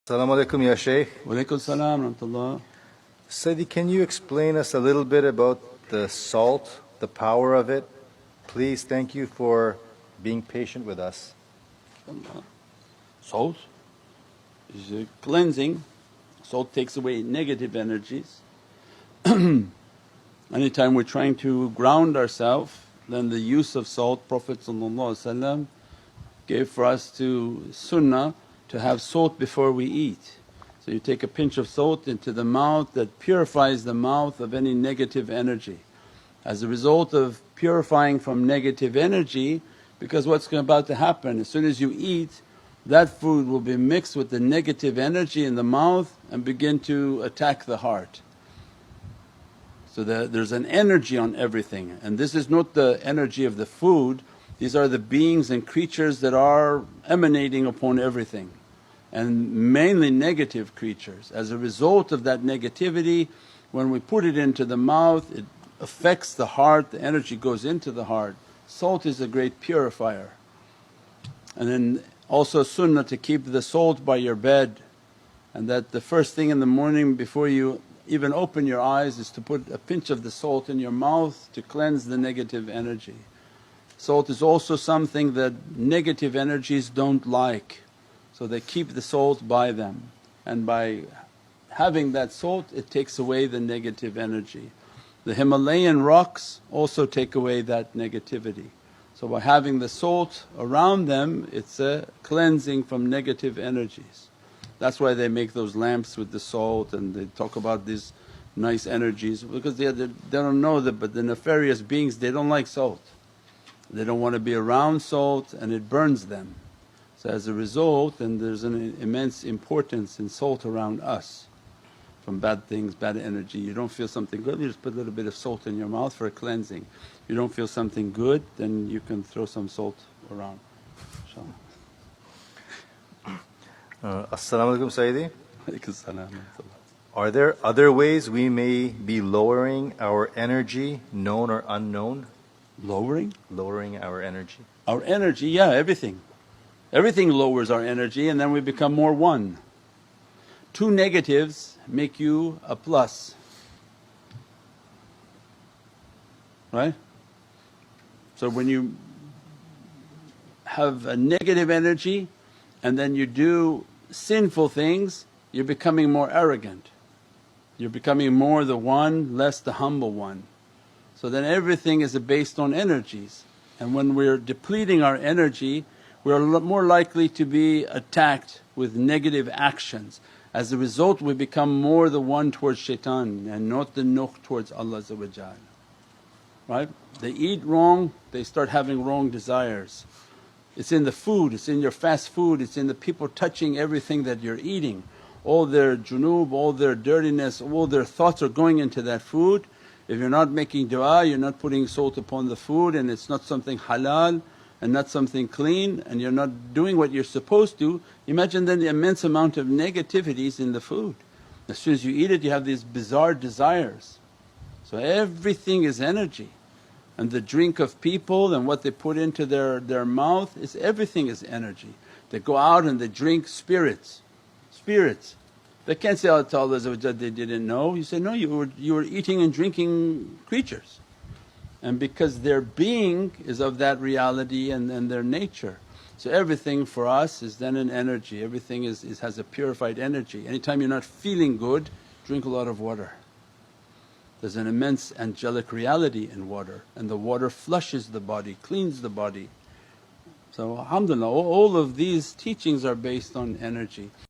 Assalamu alaikum ya Shaykh. Wa alaikum salam rahmatullah. Sayyidi, can you explain us a little bit about the salt, the power of it? Please, thank you for being patient with us. Salt is a cleansing. Salt takes away negative energies. Anytime we're trying to ground ourselves, then the use of salt, Prophet gave for us to sunnah to have salt before we eat. So you take a pinch of salt into the mouth that purifies the mouth of any negative energy. As a result of purifying from negative energy, because what's about to happen, as soon as you eat, that food will be mixed with the negative energy in the mouth and begin to attack the heart. So there's an energy on everything, and this is not the energy of the food, these are the beings and creatures that are emanating upon everything, and mainly negative creatures. As a result of that negativity, when we put it into the mouth, it affects the heart, the energy goes into the heart. Salt is a great purifier. And then also sunnah to keep the salt by your bed, and that the first thing in the morning before you even open your eyes is to put a pinch of the salt in your mouth to cleanse the negative energy. Salt is also something that negative energies don't like, so they keep the salt by them, and by having that salt it takes away the negative energy. The Himalayan rocks also take away that negativity. So by having the salt around them, it's a cleansing from negative energies. That's why they make those lamps with the salt, and they talk about these nice energies, because they don't know that, but the nefarious beings, they don't like salt. They don't want to be around salt and it burns them. So as a result, then there's an immense importance in salt around us from bad things, bad energy. You don't feel something good, you just put a little bit of salt in your mouth for a cleansing. You don't feel something good, then you can throw some salt around, inshaAllah. As-salamu alaykum Sayyidi. Alaikum salam. Are there other ways we may be lowering our energy, known or unknown? Lowering? Lowering our energy. Our energy, yeah, everything. Everything lowers our energy and then we become more one. Two negatives make you a plus, right? So when you have a negative energy and then you do sinful things, you're becoming more arrogant. You're becoming more the one, less the humble one. So then everything is based on energies, and when we're depleting our energy, we're more likely to be attacked with negative actions. As a result, we become more the one towards shaitan and not the nuh towards Allah, right? They eat wrong, they start having wrong desires. It's in the food, it's in your fast food, it's in the people touching everything that you're eating. All their junub, all their dirtiness, all their thoughts are going into that food. If you're not making du'a, you're not putting salt upon the food, and it's not something halal and not something clean, and you're not doing what you're supposed to, imagine then the immense amount of negativities in the food. As soon as you eat it you have these bizarre desires. So everything is energy, and the drink of people and what they put into their mouth is everything is energy. They go out and they drink spirits. They can't say, to Allah they didn't know. You say, no, you were eating and drinking creatures, and because their being is of that reality and their nature. So everything for us is then an energy, everything has a purified energy. Anytime you're not feeling good, drink a lot of water. There's an immense angelic reality in water, and the water flushes the body, cleans the body. So alhamdulillah, all of these teachings are based on energy.